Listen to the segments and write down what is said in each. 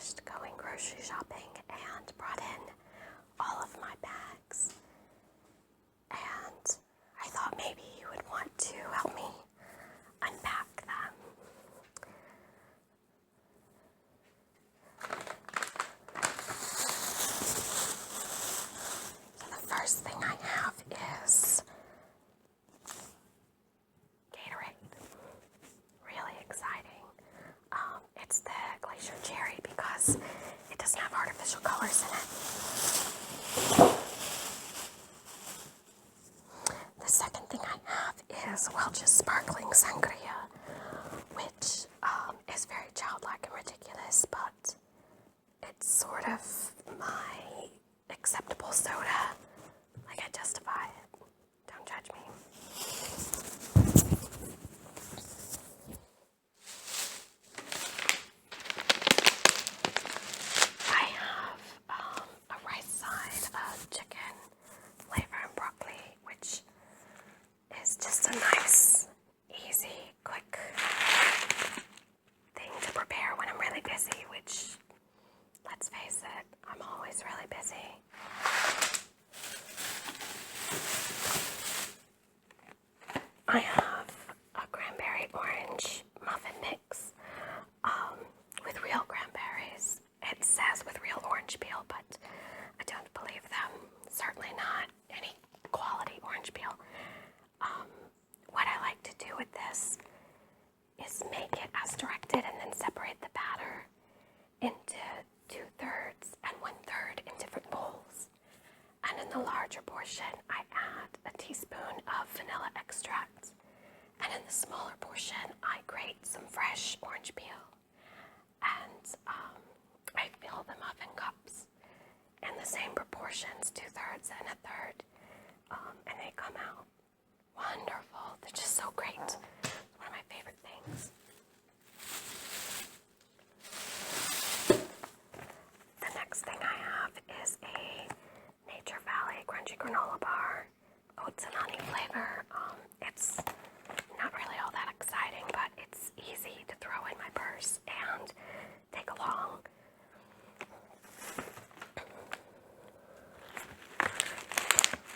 finished going grocery shopping and brought in all of my bags. And I thought maybe you would want to help me unpack them. So the first thing I have is Gatorade. Really exciting. It's the Glacier Cherry because it doesn't have artificial colors in it. The second thing I have is Welch's Sparkling Sangria, which is very childlike and ridiculous, but it's sort of my acceptable soda. Like, I justify it. Don't judge me. I have a rice side of chicken, flavor, and broccoli, which is just a nice, easy, quick thing to prepare when I'm really busy, which, let's face it, I'm always really busy. I have a cranberry orange muffin mix with real cranberries. It says with real orange peel, but I don't believe them. Certainly not any quality orange peel. What I like to do with this is make it as directed and then separate the batter into 2/3 and 1/3 in different bowls. And in the larger portion, I add a teaspoon of vanilla extract. And in the smaller portion, I grate some fresh orange peel. And I fill the muffin cups in the same proportions, 2/3 and 1/3. And they come out wonderful. They're just so great. It's one of my favorite things. The next thing I have is a Nature Valley Crunchy Granola Bar, oats and honey flavor. It's not really all that exciting, but it's easy to throw in my purse and take along.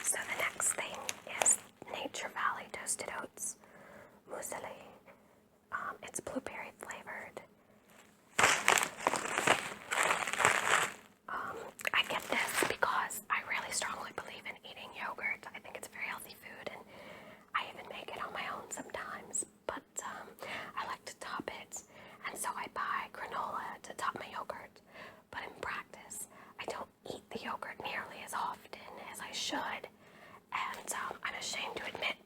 So the next thing is Nature Valley Toasted Oats Muesli. It's blueberry flavored. I get this because I really strongly believe in eating yogurt. I think it's a very healthy food, and I even make it on my own sometimes. But I like to top it, and so I buy granola to top my yogurt. But in practice, I don't eat the yogurt nearly as often as I should, and I'm ashamed to admit,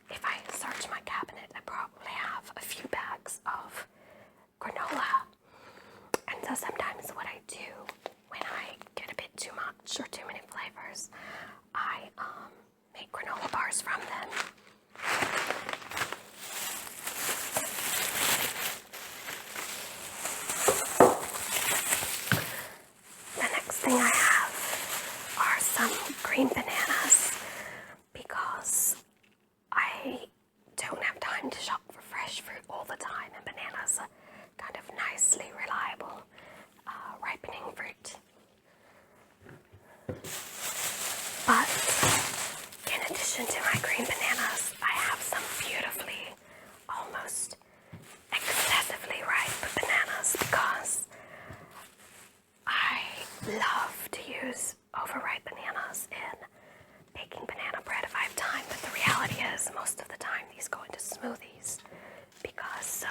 if I search my cabinet, I probably have a few bags of granola. And so sometimes what I do when I get a bit too much or too many flavors, I make granola bars from them. The next thing I have are some green bananas because I don't have time to shop for fresh fruit all the time, and bananas are kind of nicely reliable ripening fruit. But in addition to my green bananas, I have some beautifully, almost excessively ripe bananas because I love to use overripe bananas in baking banana bread if I have time. But the reality is, most of the time these go into smoothies because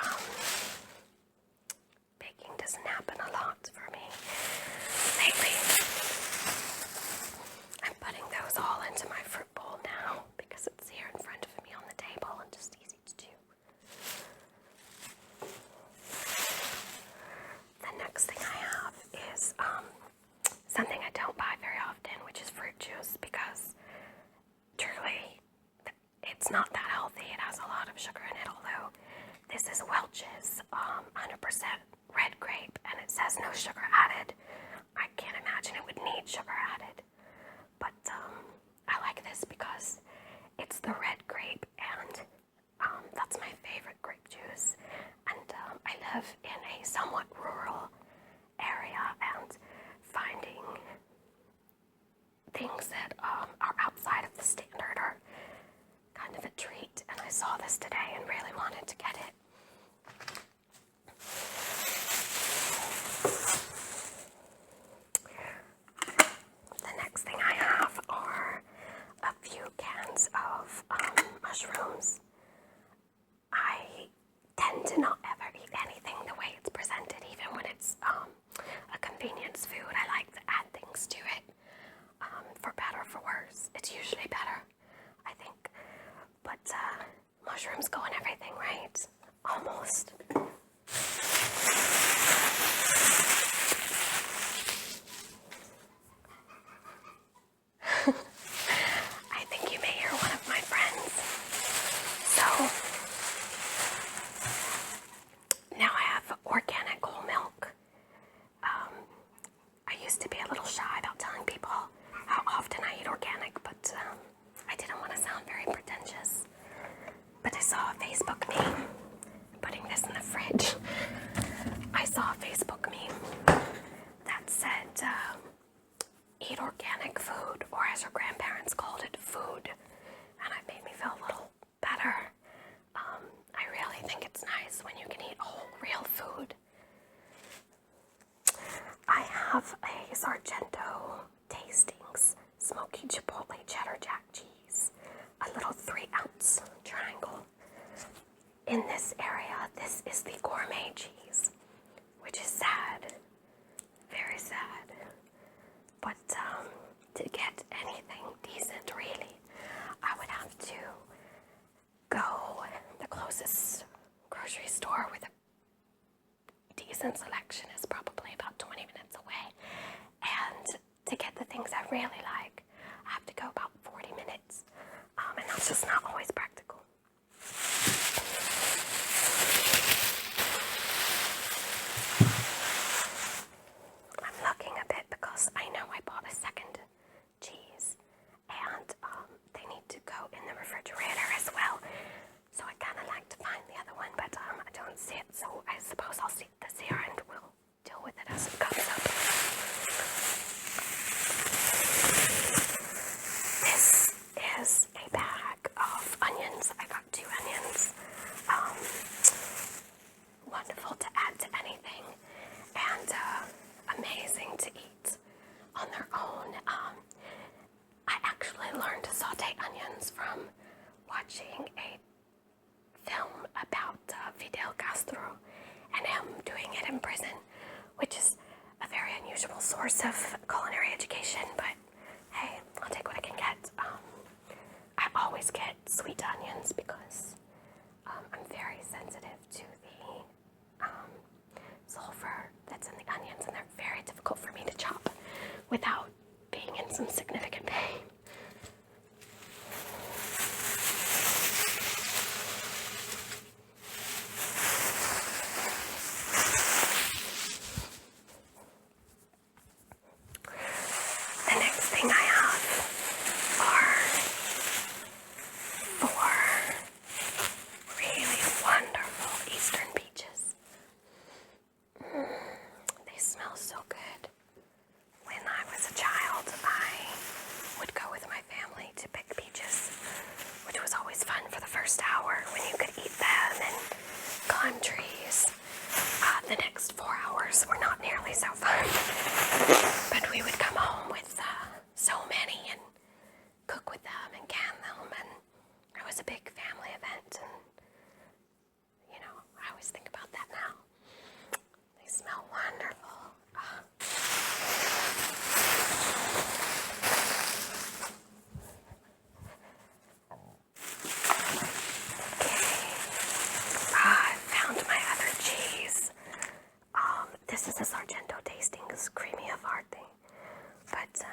baking doesn't happen a lot for me. Lately, I'm putting those all into my fruit bowl now because it's here in front of me on the table and just easy to do. The next thing I have is something I don't buy very often, which is fruit juice, because truly it's not that healthy. It has a lot of sugar in it, although this is Welch's 100% red grape, and it says no sugar added. I can't imagine it would need sugar added, but I like this because it's the red grape, and that's my favorite grape juice. And I live in a somewhat rural area actually saw this today and really wanted to get it. The next thing I have are a few cans of mushrooms. I tend to not ever eat anything the way it's presented, even when it's a convenience food. I like to add things to it, for better or for worse. It's usually better, I think. But mushrooms go in everything, right? Almost. I think you may hear one of my friends. So, now I have organic whole milk. I used to be a little shy about telling people how often I eat organic, but I didn't want to sound very pretentious. But I saw a Facebook meme, putting this in the fridge. I saw a Facebook meme that said, eat organic food, or as your grandparents called it, food. And it made me feel a little better. I really think it's nice when you can eat whole, real food. I have a Sargento Tastings Smoky Chipotle Cheddar Jack Cheese, a little 3-ounce triangle. In this area, this is the gourmet cheese, which is sad, very sad. But to get anything decent, really, I would have to go the closest grocery store with a decent selection is probably about 20 minutes away. And to get the things I really like, I have to go about 40 minutes. And that's just not always practical. I'm looking a bit because I know I bought a second cheese, and they need to go in the refrigerator as well. So I kind of like to find the other one, but I don't see it. So I suppose I'll see this here and we'll deal with it as it comes up. This is a bag of onions. I got 2 onions. Wonderful to add to anything, and amazing to eat on their own. I actually learned to saute onions from watching a film about Fidel Castro and him doing it in prison, which is a very unusual source of culinary education, but hey, I'll take what I can get. I always get sweet onions because I'm very sensitive to the sulfur that's in the onions, and they're very difficult for me to chop without being in some significant pain. The next thing I have are 4 really wonderful Eastern peaches. They smell so good. When I was a child, I would go with my family to pick peaches, which was always fun for the first hour when you could eat them and climb trees. The next 4 hours were not nearly so fun, but we would come home with so many and cook with them and can them, and it was a big family event, and you know, I always think about that now. They smell wonderful. I found my other cheese. This is a Sargento Tastings Creamy Havarti, but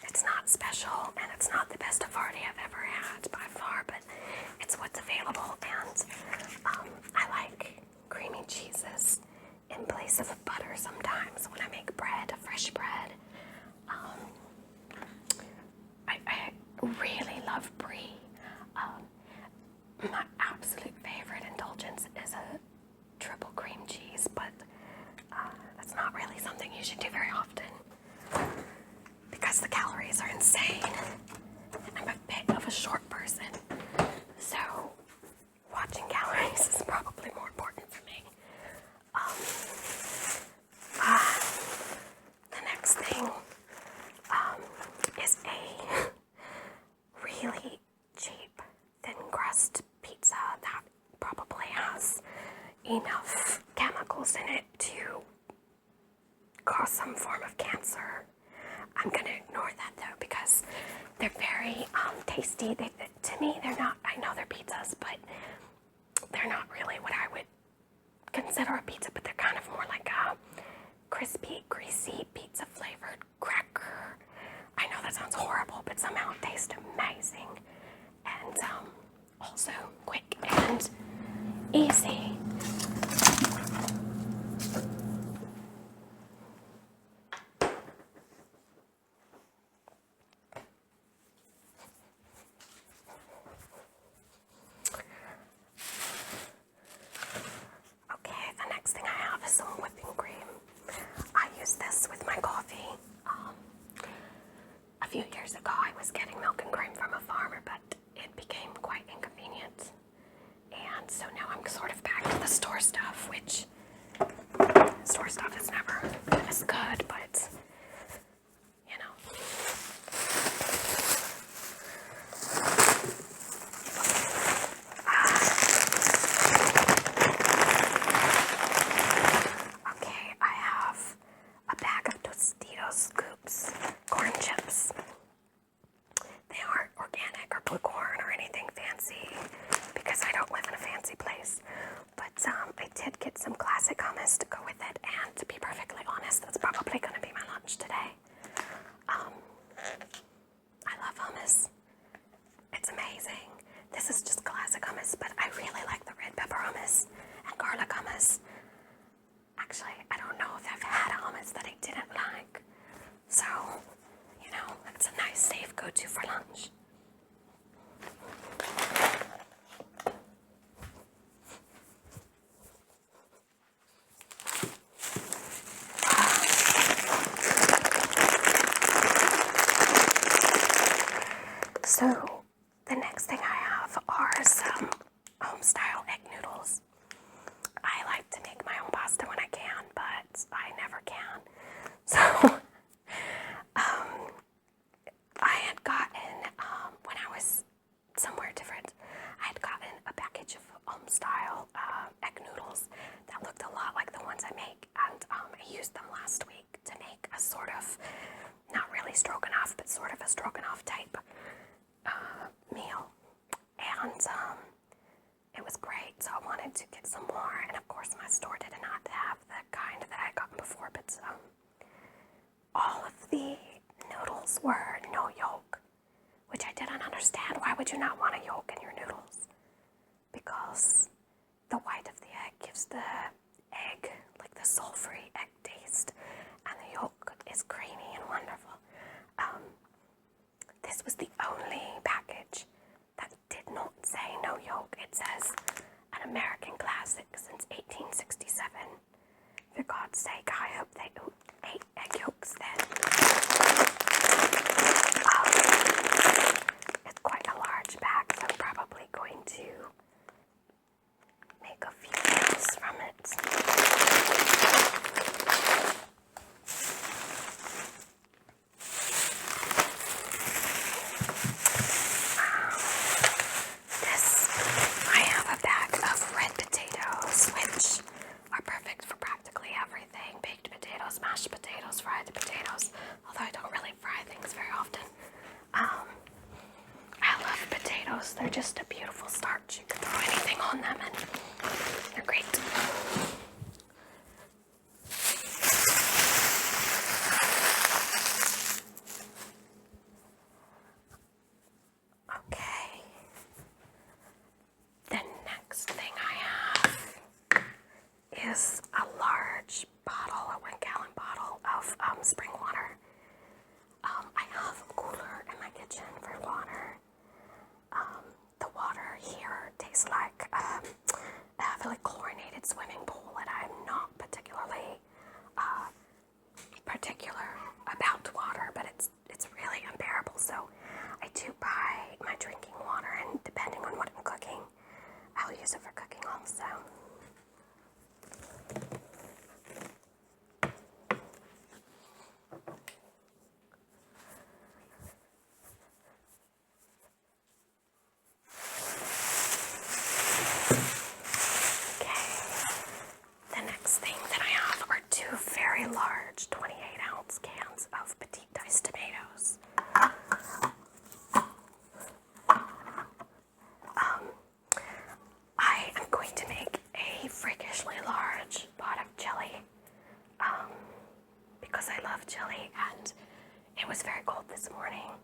it's not special and it's not the best Havarti I've ever had by far, but it's what's available, enough chemicals in it to cause some form of cancer. I'm going to ignore that though because they're very tasty. To me, they're not, I know they're pizzas, but they're not really what I would consider a pizza, but they're kind of more like a crispy, greasy, pizza flavored cracker. I know that sounds horrible, but somehow it tastes amazing. And also quick and easy. Okay, the next thing I have is some whipping cream. I use this with my coffee. A few years ago, I was getting milk and cream from a farmer, but it became quite inconvenient. And so now I'm sort of back to the store stuff, which store stuff is never as good, but you know. Okay, I have a bag of Tostitos scoops, corn chips. They aren't organic or blue corn or anything fancy because I don't live in a fancy place. But I did get some classic hummus to go with it, and to be perfectly honest, that's probably going to be my lunch today. I love hummus. It's amazing. This is just classic hummus, but I really like the red pepper hummus and garlic hummus. Actually, I don't know if I've had a hummus that I didn't like. So, you know, it's a nice, safe go-to for lunch. So, the next thing I have are some home-style egg noodles. I like to make my own pasta when I can, but I never can. So, I had gotten, when I was somewhere different, I had gotten a package of home-style egg noodles that looked a lot like the ones I make, and I used them last week to make a sort of, not really stroganoff, but sort of a stroganoff type meal, and it was great, so I wanted to get some more, and of course my store did not have the kind that I had gotten before, but all of the noodles were no yolk, which I didn't understand. Why would you not want a yolk in your noodles? Because the white of the egg gives the egg, like the sulfury egg taste, and the yolk is creamy and wonderful. This was the only package that did not say no yolk. It says an American classic since 1867. For God's sake, I hope they ate egg yolks then. It's quite a large bag, so I'm probably going to make a few meals from it. I have a bag of red potatoes, which are perfect for practically everything. Baked potatoes, mashed potatoes, fried potatoes, although I don't really fry things very often. I love potatoes. They're just a beautiful starch. You can throw anything on them and they're great. Okay. The next thing I have is a large bottle, a 1-gallon bottle of spring water. I have a cooler in my kitchen for water. The water here tastes like a heavily chlorinated swimming pool, and I'm not particularly particular about water, but it's really unbearable. So I do buy my drinking water, and depending on what I'm cooking, I'll use it for cooking also. Okay. It was very cold this morning.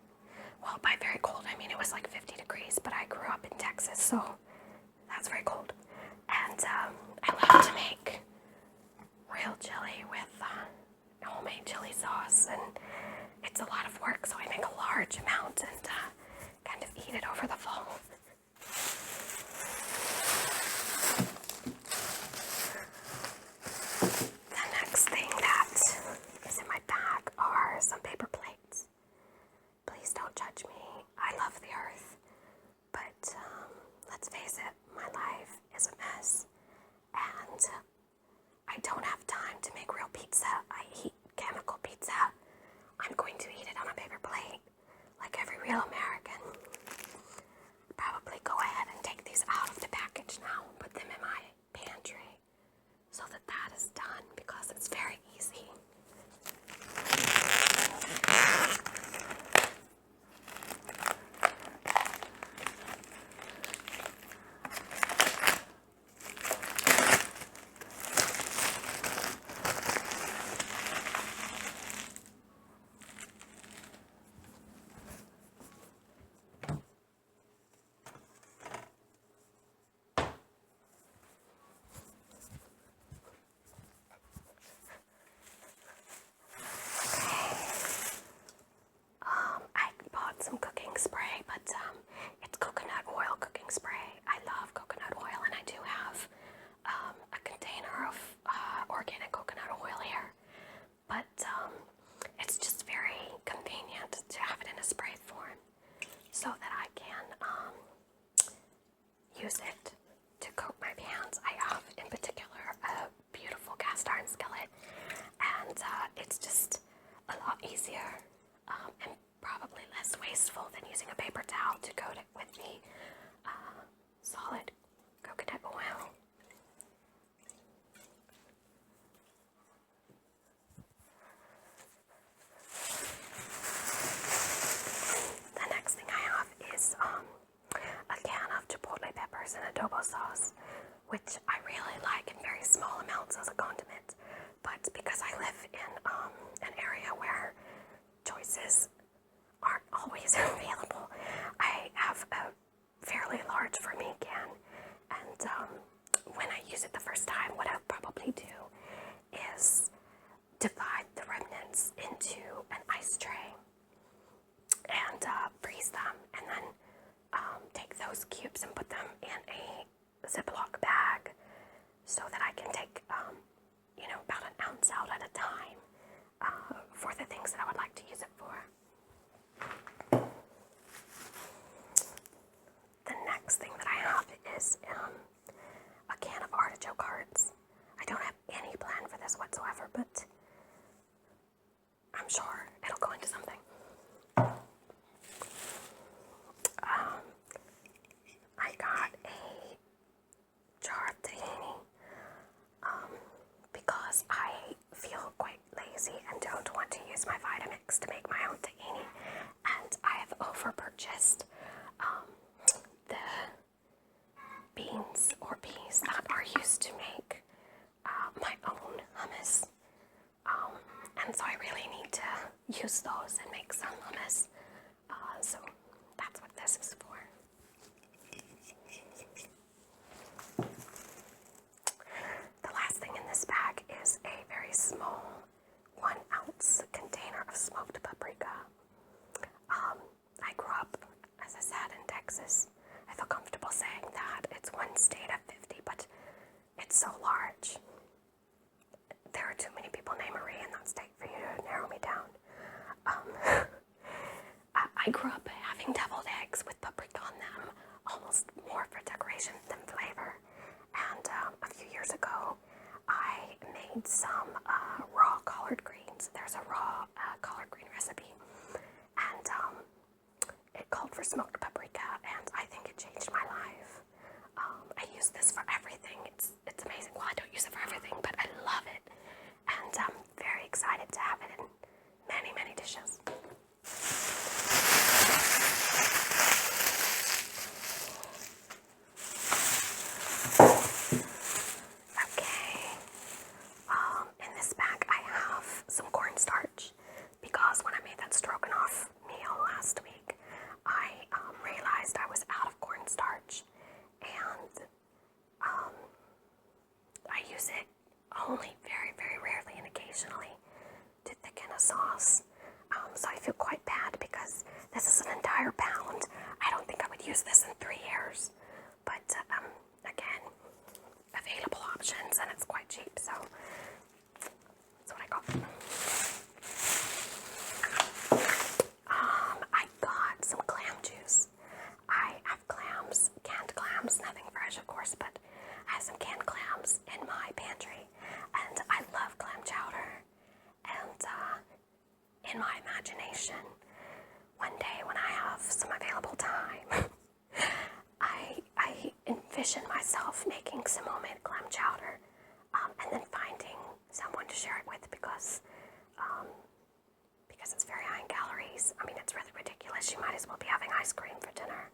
Well, by very cold, I mean it was like 50 degrees, but I grew up in Texas, so that's very cold. And I love to make real chili with homemade chili sauce, and it's a lot of work, so I make a large amount and kind of eat it over the phone. The next thing that is in my bag are some paper plates. Please don't judge me. I love the earth, but let's face it, my life is a mess, and I don't have time to make real pizza. I eat chemical pizza. I'm going to eat it on a paper plate, like every real American. Probably go ahead and take these out of the package now and put them in my pantry so that that is done, because it's very easy. Some cooking spray, but it's coconut oil cooking spray. I love coconut oil, and I do have a container of organic coconut oil here, but it's just very convenient to have it in a spray form so that I can use it to coat my pans. I have, in particular, a beautiful cast iron skillet, and it's just a lot easier and probably less wasteful than using a paper towel to coat it with the solid coconut oil. The next thing I have is a can of chipotle peppers and adobo sauce, which I really like in very small amounts as a condiment, but because I live in an area where choices aren't always available, I have a fairly large for me can, and when I use it the first time, what I'll probably do is divide the remnants into an ice tray and freeze them, and then take those cubes and put them in a Ziploc bag so that I can take about an ounce out at a time for the things that I would like to use it for. The next thing that I have is a can of artichoke hearts. I don't have any plan for this whatsoever, but I'm sure it'll go into something. I got a jar of tahini because I feel quite lazy and don't want to use my Vitamix to make my own tahini, and I have over-purchased the beans or peas that are used to make my own hummus, and so I really need to use those and make some hummus, so that's what this is for. The last thing in this bag is a very small 1 ounce container of smoked paprika. I grew up, as I said, in Texas. I feel comfortable saying that. It's one state of 50, but it's so large. There are too many people named Marie in that state for you to narrow me down. I grew up having deviled eggs with paprika on them, almost more for decoration than flavor. And a few years ago, I made some raw collard greens. There's a raw collard green recipe, and it called for smoked paprika, and I think it changed my life. I use this for everything. It's amazing. Well, I don't use it for everything, but I love it, and I'm very excited to have it in many, many dishes. Okay, in this bag I have some cornstarch, because when I made that stroganoff use it only very, very rarely and occasionally to thicken a sauce. So I feel quite bad because this is an entire pound. I don't think I would use this in 3 years. But again, available options and it's quite cheap, so that's what I got. I got some clam juice. I have clams, canned clams, nothing fresh of course, but I have some canned clams in my pantry, and I love clam chowder. And in my imagination, one day when I have some available time, I envision myself making some homemade clam chowder, and then finding someone to share it with because it's very high in calories. I mean, it's really ridiculous. You might as well be having ice cream for dinner.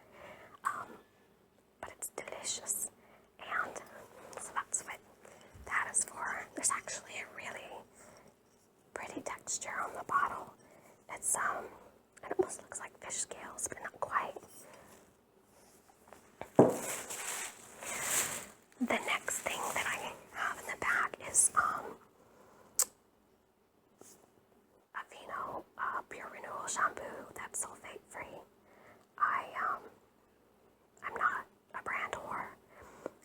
But it's delicious. And so that's what that is for. There's actually a really pretty texture on the bottle. It's, it almost looks like fish scales, but not quite. The next thing that I have in the bag is, Aveeno Pure Renewal Shampoo that's sulfate free. I'm not a brand whore.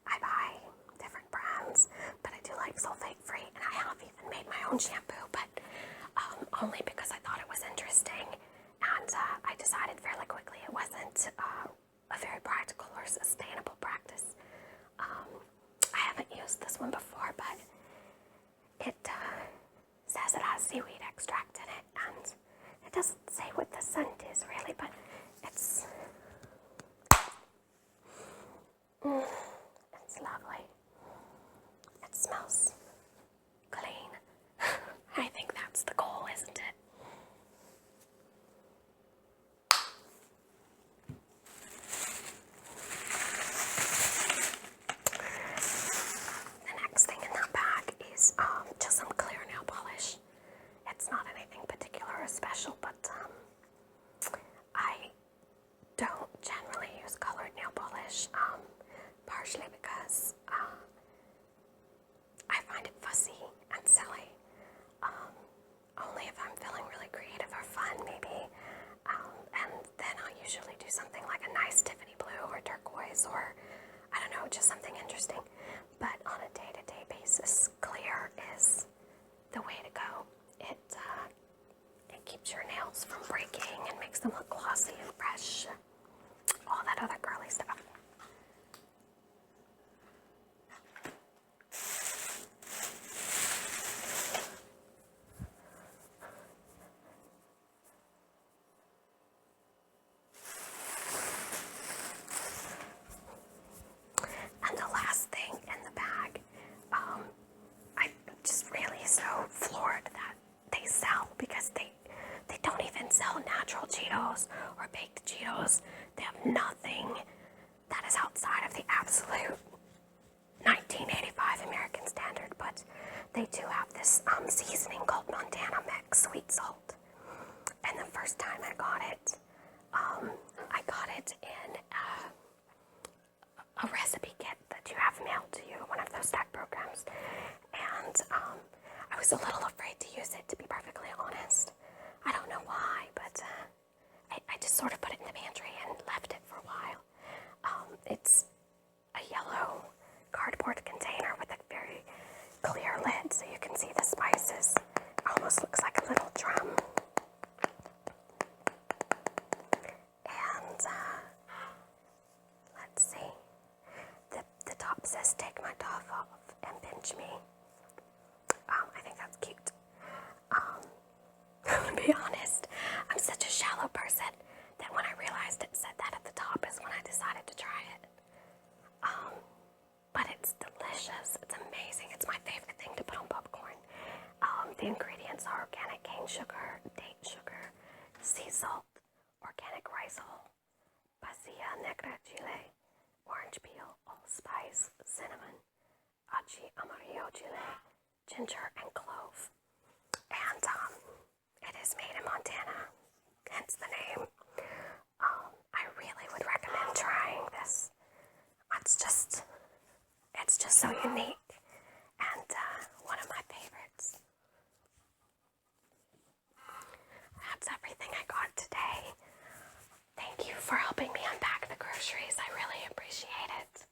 I buy different brands, but I do like sulfate free, and I have even made my own shampoo, but only because I thought it was interesting, and I decided fairly quickly it wasn't a very practical or sustainable practice. I haven't used this one before, but it says it has seaweed extract in it, and it doesn't say what the scent is really, but it's lovely. It smells clean. I think that's the goal, isn't it? The next thing in that bag is just some clear nail polish. It's not anything particular or special, but I don't generally use colored nail polish, partially because I find it fussy and silly. Only if I'm feeling really creative or fun, maybe. And then I'll usually do something like a nice Tiffany blue or turquoise, or I don't know, just something interesting. But on a day-to-day basis, clear is the way to go. It keeps your nails from breaking and makes them look glossy and fresh. All that other girly stuff. And the last thing in the bag, I'm just really so floored that they sell, because they don't even sell natural Cheetos or baked Cheetos. They have nothing that is outside of the absolute 1985 American standard, but they do have this seasoning called Montana Mix sweet salt. And the first time I got it in a recipe kit that you have mailed to you, one of those type programs. And I was a little afraid to use it, to be perfectly honest. I don't know why, but I just sort of put it in the pantry and left it for a while. It's a yellow cardboard container with a very clear lid, so you can see the spices. It almost looks like a little drum. And let's see. The top says, "Take my top off and pinch me." I think that's cute. To be honest, I'm such a shallow person that when I realized it said that at the top is when I decided to try it. But it's delicious. It's amazing. It's my favorite thing to put on popcorn. The ingredients are organic cane sugar, date sugar, sea salt, organic rice hull, pasilla negra chile, orange peel, allspice, cinnamon, ají amarillo chile, ginger, and clove. And it is made in Montana, hence the name. I really would recommend trying this. It's just so unique, and for helping me unpack the groceries. I really appreciate it.